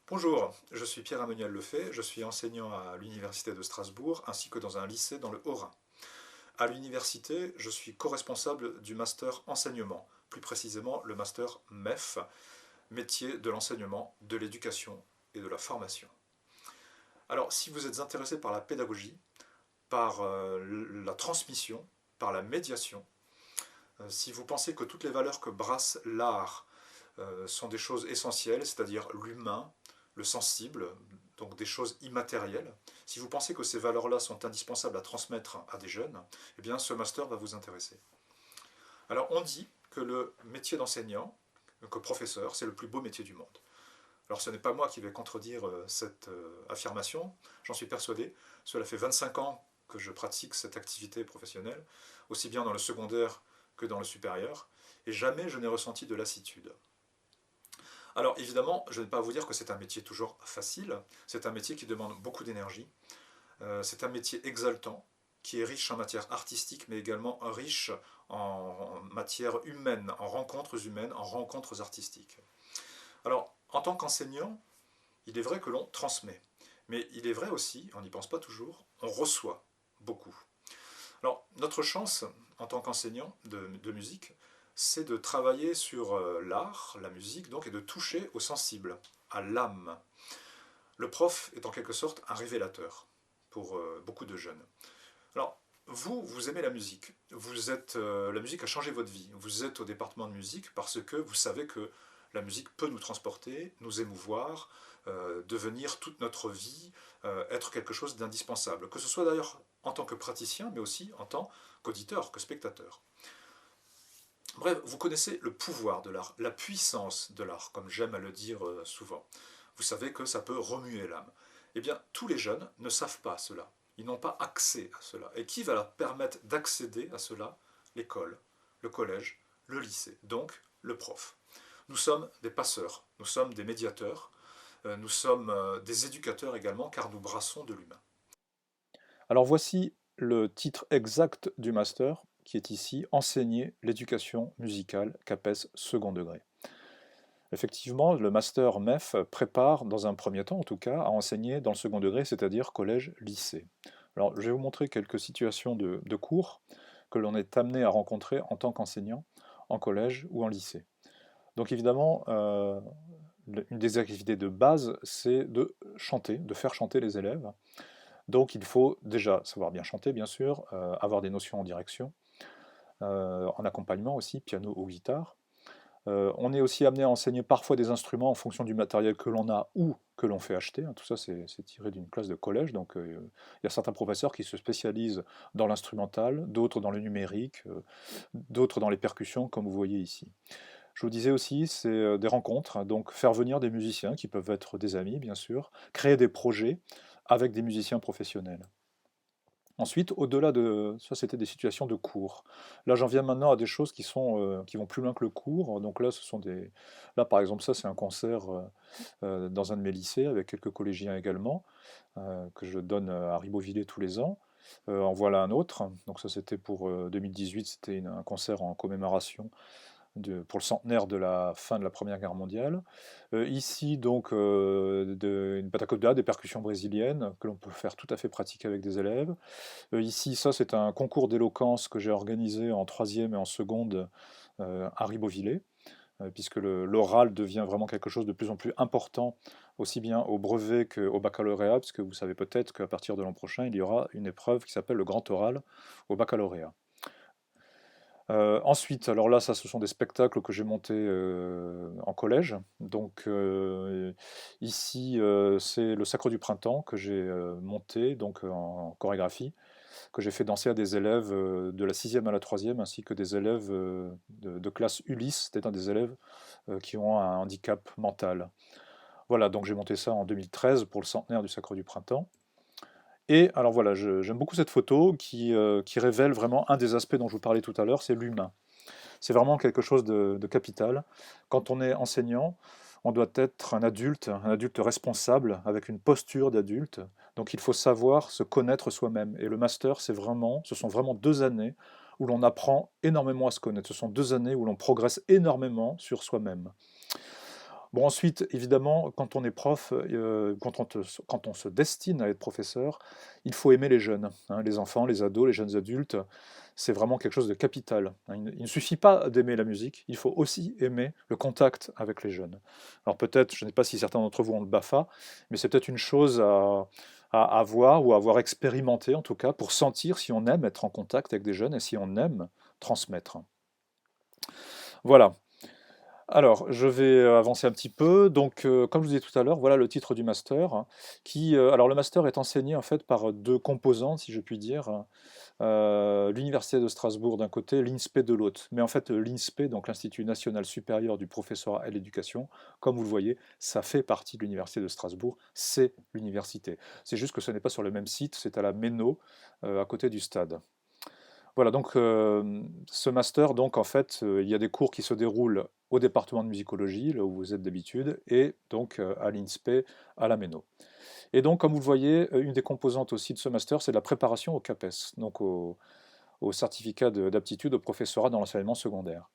Bonjour, je suis Pierre-Emmanuel Lefay, je suis enseignant à l'Université de Strasbourg ainsi que dans un lycée dans le Haut-Rhin. À l'université, je suis co-responsable du master enseignement, plus précisément le master MEF, métier de l'enseignement, de l'éducation et de la formation. Alors, si vous êtes intéressé par la pédagogie, par la transmission, par la médiation, si vous pensez que toutes les valeurs que brasse l'art sont des choses essentielles, c'est-à-dire l'humain, le sensible, donc des choses immatérielles. Si vous pensez que ces valeurs-là sont indispensables à transmettre à des jeunes, eh bien ce master va vous intéresser. Alors on dit que le métier d'enseignant, que professeur, c'est le plus beau métier du monde. Alors ce n'est pas moi qui vais contredire cette affirmation, j'en suis persuadé. Cela fait 25 ans que je pratique cette activité professionnelle, aussi bien dans le secondaire que dans le supérieur, et jamais je n'ai ressenti de lassitude. Alors évidemment, je ne vais pas vous dire que c'est un métier toujours facile, c'est un métier qui demande beaucoup d'énergie, c'est un métier exaltant, qui est riche en matière artistique, mais également riche en matière humaine, en rencontres humaines, en rencontres artistiques. Alors, en tant qu'enseignant, il est vrai que l'on transmet, mais il est vrai aussi, on n'y pense pas toujours, on reçoit beaucoup. Alors, notre chance en tant qu'enseignant de musique, c'est de travailler sur l'art, la musique, donc, et de toucher au sensible, à l'âme. Le prof est en quelque sorte un révélateur pour beaucoup de jeunes. Alors, vous aimez la musique. La musique a changé votre vie. Vous êtes au département de musique parce que vous savez que la musique peut nous transporter, nous émouvoir, devenir toute notre vie, être quelque chose d'indispensable. Que ce soit d'ailleurs en tant que praticien, mais aussi en tant qu'auditeur, que spectateur. Bref, vous connaissez le pouvoir de l'art, la puissance de l'art, comme j'aime à le dire souvent. Vous savez que ça peut remuer l'âme. Eh bien, tous les jeunes ne savent pas cela. Ils n'ont pas accès à cela. Et qui va leur permettre d'accéder à cela? L'école, le collège, le lycée, donc le prof. Nous sommes des passeurs, nous sommes des médiateurs, nous sommes des éducateurs également, car nous brassons de l'humain. Alors voici le titre exact du master qui est ici, Enseigner l'éducation musicale CAPES second degré. Effectivement, le master MEF prépare, dans un premier temps en tout cas, à enseigner dans le second degré, c'est-à-dire collège-lycée. Alors je vais vous montrer quelques situations de cours que l'on est amené à rencontrer en tant qu'enseignant en collège ou en lycée. Donc évidemment, une des activités de base, c'est de chanter, de faire chanter les élèves. Donc il faut déjà savoir bien chanter, bien sûr, avoir des notions en direction, en accompagnement aussi, piano ou guitare. On est aussi amené à enseigner parfois des instruments en fonction du matériel que l'on a ou que l'on fait acheter. Tout ça, c'est tiré d'une classe de collège. Donc il y a certains professeurs qui se spécialisent dans l'instrumental, d'autres dans le numérique, d'autres dans les percussions, comme vous voyez ici. Je vous disais aussi, c'est des rencontres, donc faire venir des musiciens qui peuvent être des amis, bien sûr, créer des projets avec des musiciens professionnels. Ensuite, au-delà de ça, c'était des situations de cours. Là, j'en viens maintenant à des choses qui vont plus loin que le cours. Donc là, là, par exemple, ça, c'est un concert dans un de mes lycées avec quelques collégiens également que je donne à Ribeauvillé tous les ans. En voilà un autre. Donc ça, c'était pour 2018. C'était un concert en commémoration pour le centenaire de la fin de la Première Guerre mondiale. Ici, donc, une patacoda, des percussions brésiliennes que l'on peut faire tout à fait pratiquer avec des élèves. Ici, ça, c'est un concours d'éloquence que j'ai organisé en troisième et en seconde à Ribeauvillé, puisque l'oral devient vraiment quelque chose de plus en plus important, aussi bien au brevet qu'au baccalauréat, puisque vous savez peut-être qu'à partir de l'an prochain, il y aura une épreuve qui s'appelle le grand oral au baccalauréat. Ensuite, alors là, ça, ce sont des spectacles que j'ai montés en collège. Donc ici, c'est le Sacre du Printemps que j'ai monté donc en chorégraphie, que j'ai fait danser à des élèves de la sixième à la troisième, ainsi que des élèves de classe Ulysse, c'est-à-dire des élèves qui ont un handicap mental. Voilà, donc j'ai monté ça en 2013 pour le centenaire du Sacre du Printemps. Et alors voilà, j'aime beaucoup cette photo qui révèle vraiment un des aspects dont je vous parlais tout à l'heure, c'est l'humain. C'est vraiment quelque chose de capital. Quand on est enseignant, on doit être un adulte responsable, avec une posture d'adulte. Donc il faut savoir se connaître soi-même. Et le master, ce sont vraiment 2 années où l'on apprend énormément à se connaître. Ce sont 2 années où l'on progresse énormément sur soi-même. Bon, ensuite, évidemment, quand on est prof, quand on se destine à être professeur, il faut aimer les jeunes, hein, les enfants, les ados, les jeunes adultes. C'est vraiment quelque chose de capital, hein. Il ne suffit pas d'aimer la musique, il faut aussi aimer le contact avec les jeunes. Alors peut-être, je ne sais pas si certains d'entre vous ont le BAFA, mais c'est peut-être une chose à avoir ou à avoir expérimenté en tout cas pour sentir si on aime être en contact avec des jeunes et si on aime transmettre. Voilà. Alors, je vais avancer un petit peu. Donc, comme je vous disais tout à l'heure, voilà le titre du master, hein, alors le master est enseigné en fait par deux composantes, si je puis dire, hein. L'Université de Strasbourg d'un côté, l'INSPE de l'autre. Mais en fait, l'INSPE, donc l'Institut national supérieur du professorat et de l'éducation, comme vous le voyez, ça fait partie de l'Université de Strasbourg, c'est l'université. C'est juste que ce n'est pas sur le même site, c'est à la Méno, à côté du stade. Voilà, donc ce master, donc en fait, il y a des cours qui se déroulent au département de musicologie, là où vous êtes d'habitude, et donc à l'INSPE, à la Méno. Et donc, comme vous le voyez, une des composantes aussi de ce master, c'est la préparation au CAPES, donc au certificat d'aptitude au professorat dans l'enseignement secondaire.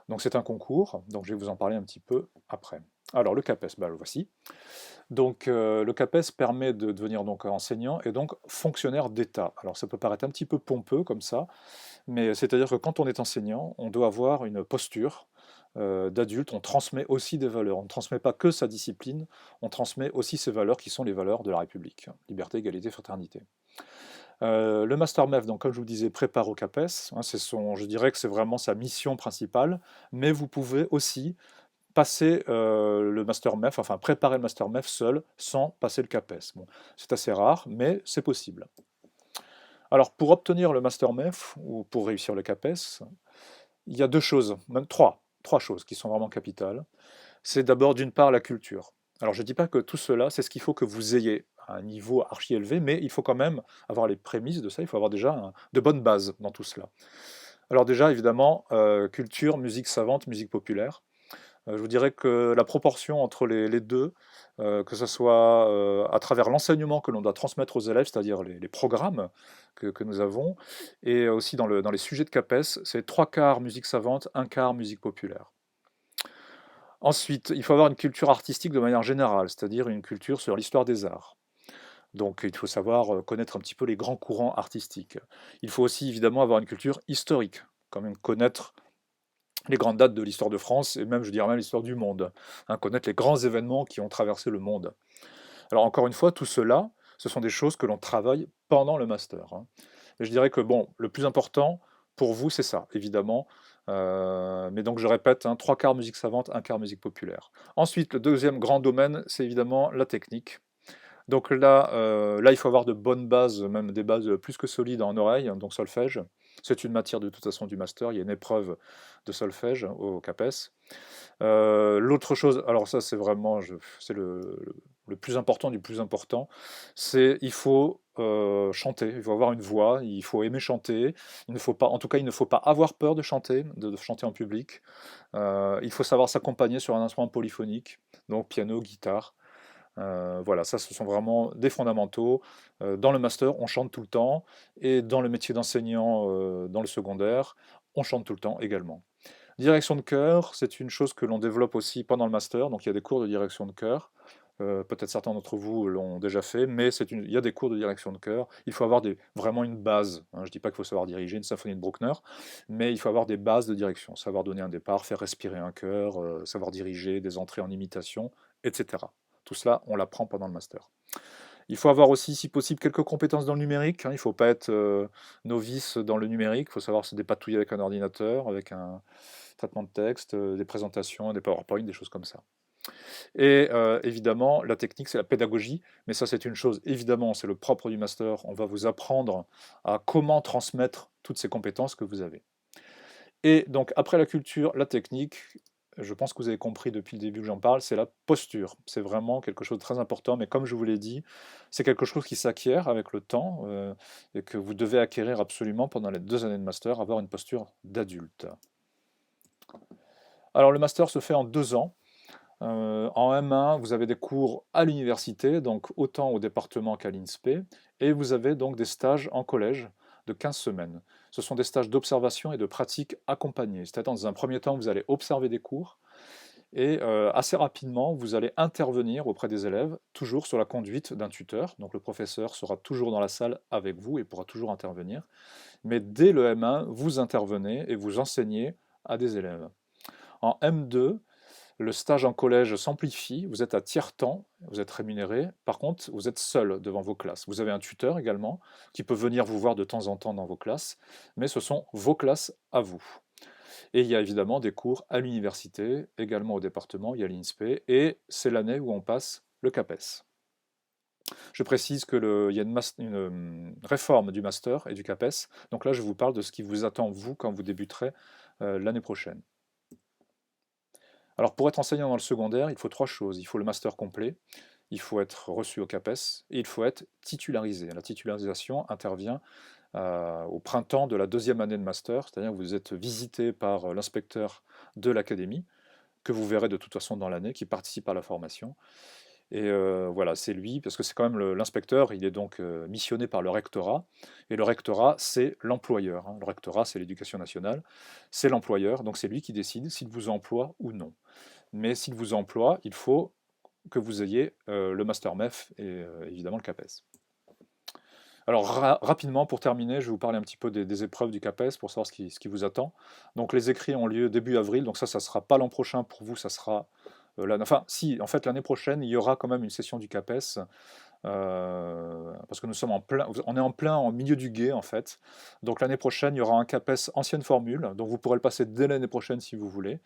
Donc c'est un concours, donc je vais vous en parler un petit peu après. Alors le CAPES, bah, le voici. Donc le CAPES permet de devenir donc enseignant et donc fonctionnaire d'État. Alors ça peut paraître un petit peu pompeux comme ça, mais c'est-à-dire que quand on est enseignant, on doit avoir une posture d'adulte, on transmet aussi des valeurs. On ne transmet pas que sa discipline, on transmet aussi ses valeurs qui sont les valeurs de la République. Liberté, égalité, fraternité. Le Master MEF, donc, comme je vous disais, prépare au CAPES. Hein, je dirais que c'est vraiment sa mission principale, mais vous pouvez aussi passer le Master MEF, enfin préparer le Master MEF seul, sans passer le CAPES. Bon, c'est assez rare, mais c'est possible. Alors, pour obtenir le Master MEF, ou pour réussir le CAPES, il y a deux choses, même trois choses qui sont vraiment capitales. C'est d'abord, d'une part, la culture. Alors, je ne dis pas que tout cela, c'est ce qu'il faut que vous ayez à un niveau archi élevé, mais il faut quand même avoir les prémices de ça, il faut avoir déjà de bonnes bases dans tout cela. Alors déjà, évidemment, culture, musique savante, musique populaire. Je vous dirais que la proportion entre les deux, que ce soit à travers l'enseignement que l'on doit transmettre aux élèves, c'est-à-dire les programmes que nous avons, et aussi dans les sujets de CAPES, c'est trois quarts musique savante, un quart musique populaire. Ensuite, il faut avoir une culture artistique de manière générale, c'est-à-dire une culture sur l'histoire des arts. Donc il faut savoir connaître un petit peu les grands courants artistiques. Il faut aussi évidemment avoir une culture historique, quand même connaître les grandes dates de l'histoire de France et même, je dirais même, l'histoire du monde, hein, connaître les grands événements qui ont traversé le monde. Alors encore une fois, tout cela, ce sont des choses que l'on travaille pendant le master, hein. Et je dirais que bon, le plus important pour vous, c'est ça, évidemment. Mais donc je répète, hein, trois quarts musique savante, un quart musique populaire. Ensuite, le deuxième grand domaine, c'est évidemment la technique. Donc là, il faut avoir de bonnes bases, même des bases plus que solides en oreille, hein, donc solfège. C'est une matière de toute façon du master, il y a une épreuve de solfège au CAPES. L'autre chose, alors ça c'est vraiment, c'est le plus important du plus important, c'est il faut chanter, il faut avoir une voix, il faut aimer chanter, il ne faut pas, en tout cas il ne faut pas avoir peur de chanter, de chanter en public. Il faut savoir s'accompagner sur un instrument polyphonique, donc piano, guitare. Voilà, ça, ce sont vraiment des fondamentaux. Dans le master, on chante tout le temps, et dans le métier d'enseignant, dans le secondaire, on chante tout le temps également. Direction de chœur, c'est une chose que l'on développe aussi pendant le master, donc il y a des cours de direction de chœur. Peut-être certains d'entre vous l'ont déjà fait, mais il y a des cours de direction de chœur. Il faut avoir vraiment une base, hein. Je ne dis pas qu'il faut savoir diriger une symphonie de Bruckner, mais il faut avoir des bases de direction, savoir donner un départ, faire respirer un chœur, savoir diriger des entrées en imitation, etc. Tout cela, on l'apprend pendant le master. Il faut avoir aussi, si possible, quelques compétences dans le numérique, hein. Il ne faut pas être novice dans le numérique, il faut savoir se dépatouiller avec un ordinateur, avec un traitement de texte, des présentations, des PowerPoint, des choses comme ça. Et évidemment, la technique, c'est la pédagogie, mais ça, c'est une chose, évidemment, c'est le propre du master. On va vous apprendre à comment transmettre toutes ces compétences que vous avez. Et donc, après la culture, la technique, je pense que vous avez compris depuis le début que j'en parle, c'est la posture. C'est vraiment quelque chose de très important, mais comme je vous l'ai dit, c'est quelque chose qui s'acquiert avec le temps et que vous devez acquérir absolument pendant les 2 années de master, avoir une posture d'adulte. Alors, le master se fait en 2 ans. En M1, vous avez des cours à l'université, donc autant au département qu'à l'INSPE, et vous avez donc des stages en collège de 15 semaines. Ce sont des stages d'observation et de pratique accompagnés. C'est-à-dire, dans un premier temps, vous allez observer des cours, Et assez rapidement, vous allez intervenir auprès des élèves, toujours sur la conduite d'un tuteur. Donc le professeur sera toujours dans la salle avec vous et pourra toujours intervenir. Mais dès le M1, vous intervenez et vous enseignez à des élèves. En M2, le stage en collège s'amplifie, vous êtes à tiers-temps, vous êtes rémunéré, par contre, vous êtes seul devant vos classes. Vous avez un tuteur également, qui peut venir vous voir de temps en temps dans vos classes, mais ce sont vos classes à vous. Et il y a évidemment des cours à l'université, également au département, il y a l'INSPE, et c'est l'année où on passe le CAPES. Je précise qu'il y a une réforme du master et du CAPES, donc là je vous parle de ce qui vous attend, vous, quand vous débuterez l'année prochaine. Alors pour être enseignant dans le secondaire, il faut 3 choses. Il faut le master complet, il faut être reçu au CAPES et il faut être titularisé. La titularisation intervient au printemps de la 2e année de master, c'est-à-dire que vous êtes visité par l'inspecteur de l'académie, que vous verrez de toute façon dans l'année, qui participe à la formation. Et voilà, c'est lui, parce que c'est quand même l'inspecteur, il est donc missionné par le rectorat, et le rectorat, c'est l'employeur, hein. Le rectorat, c'est l'éducation nationale, c'est l'employeur, donc c'est lui qui décide s'il vous emploie ou non. Mais s'il vous emploie, il faut que vous ayez le master MEF et évidemment le CAPES. Alors rapidement, pour terminer, je vais vous parler un petit peu des épreuves du CAPES pour savoir ce qui vous attend. Donc les écrits ont lieu début avril, donc ça ne sera pas l'an prochain pour vous, ça sera enfin si, en fait l'année prochaine, il y aura quand même une session du CAPES, parce que nous sommes on est en plein en milieu du gué en fait. Donc l'année prochaine, il y aura un CAPES ancienne formule, donc vous pourrez le passer dès l'année prochaine si vous voulez.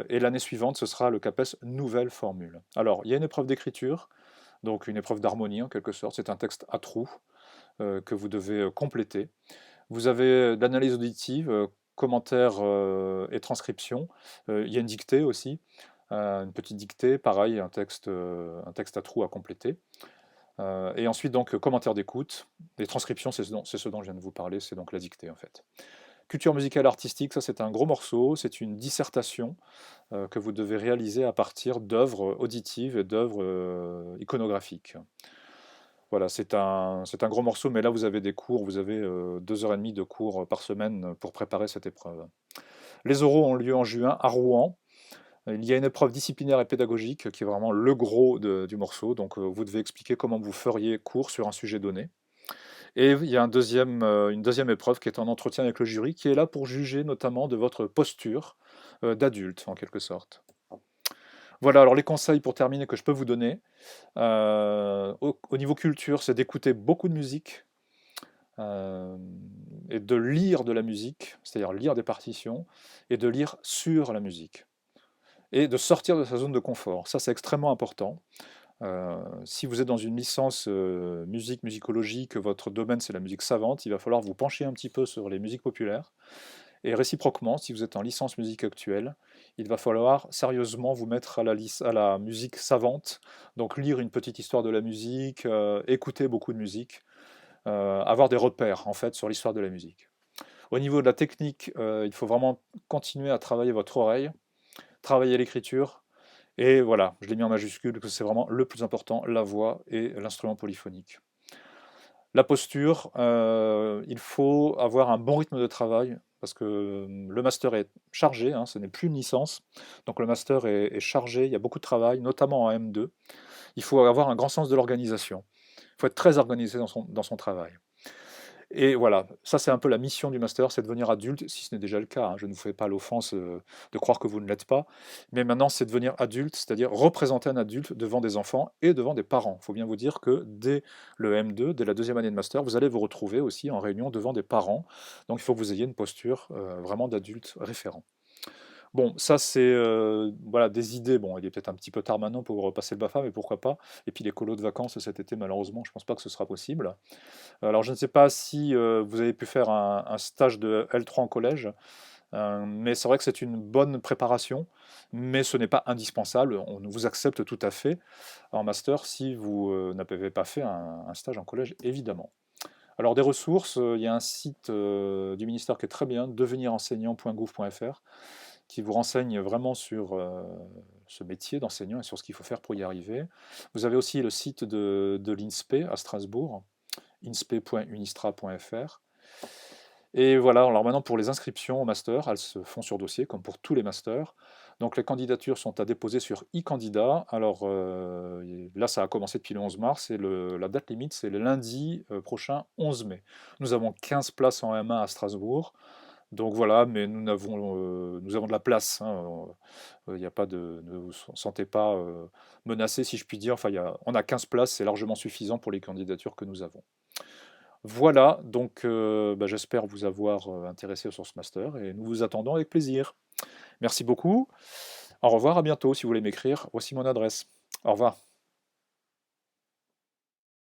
Et l'année suivante, ce sera le CAPES nouvelle formule. Alors, il y a une épreuve d'écriture, donc une épreuve d'harmonie en quelque sorte, c'est un texte à trous que vous devez compléter. Vous avez de l'analyse auditive, commentaires et transcription. Il y a une dictée aussi, une petite dictée, pareil, un texte à trous à compléter. Et ensuite, donc, commentaires d'écoute. Les transcriptions, c'est ce dont je viens de vous parler, c'est donc la dictée en fait. Culture musicale artistique, ça c'est un gros morceau, c'est une dissertation que vous devez réaliser à partir d'œuvres auditives et d'œuvres iconographiques. Voilà, c'est un gros morceau, mais là vous avez des cours, vous avez 2 heures et demie de cours par semaine pour préparer cette épreuve. Les oraux ont lieu en juin à Rouen. Il y a une épreuve disciplinaire et pédagogique qui est vraiment le gros du morceau, donc vous devez expliquer comment vous feriez cours sur un sujet donné. Et il y a une deuxième épreuve qui est un entretien avec le jury, qui est là pour juger notamment de votre posture d'adulte, en quelque sorte. Voilà, alors les conseils pour terminer que je peux vous donner. Au niveau culture, c'est d'écouter beaucoup de musique euh, et de lire de la musique, c'est-à-dire lire des partitions, et de lire sur la musique. Et de sortir de sa zone de confort. Ça, c'est extrêmement important. Si vous êtes dans une licence musicologie, que votre domaine c'est la musique savante, il va falloir vous pencher un petit peu sur les musiques populaires. Et réciproquement, si vous êtes en licence musique actuelle, il va falloir sérieusement vous mettre à la musique savante, donc lire une petite histoire de la musique, écouter beaucoup de musique, avoir des repères en fait sur l'histoire de la musique. Au niveau de la technique, il faut vraiment continuer à travailler votre oreille, travailler l'écriture, et voilà, je l'ai mis en majuscule parce que c'est vraiment le plus important, la voix et l'instrument polyphonique. La posture, il faut avoir un bon rythme de travail parce que le master est chargé, hein, ce n'est plus une licence, donc le master est chargé, il y a beaucoup de travail, notamment en M2. Il faut avoir un grand sens de l'organisation. Il faut être très organisé dans son travail. Et voilà, ça c'est un peu la mission du master, c'est devenir adulte, si ce n'est déjà le cas, hein. Je ne vous fais pas l'offense de croire que vous ne l'êtes pas, mais maintenant c'est devenir adulte, c'est-à-dire représenter un adulte devant des enfants et devant des parents. Il faut bien vous dire que dès le M2, dès la 2e année de master, vous allez vous retrouver aussi en réunion devant des parents, donc il faut que vous ayez une posture vraiment d'adulte référent. Bon, ça c'est voilà, des idées. Bon, il est peut-être un petit peu tard maintenant pour repasser le BAFA, mais pourquoi pas. Et puis les colos de vacances cet été, malheureusement, je pense pas que ce sera possible. Alors je ne sais pas si vous avez pu faire un stage de L3 en collège, mais c'est vrai que c'est une bonne préparation, mais ce n'est pas indispensable. On vous accepte tout à fait en master si vous n'avez pas fait un stage en collège, évidemment. Alors des ressources, il y a un site du ministère qui est très bien, devenirenseignant.gouv.fr, qui vous renseigne vraiment sur ce métier d'enseignant et sur ce qu'il faut faire pour y arriver. Vous avez aussi le site de l'INSPE à Strasbourg, inspe.unistra.fr. Et voilà, alors maintenant pour les inscriptions au master, elles se font sur dossier, comme pour tous les masters. Donc les candidatures sont à déposer sur e-candidat. Alors là, ça a commencé depuis le 11 mars et la date limite, c'est le lundi prochain 11 mai. Nous avons 15 places en M1 à Strasbourg. Donc voilà, mais nous avons de la place, hein. Il y a pas ne vous sentez pas menacé, si je puis dire. Enfin, on a 15 places, c'est largement suffisant pour les candidatures que nous avons. Voilà, donc j'espère vous avoir intéressé sur ce master et nous vous attendons avec plaisir. Merci beaucoup. Au revoir, à bientôt. Si vous voulez m'écrire, voici mon adresse. Au revoir.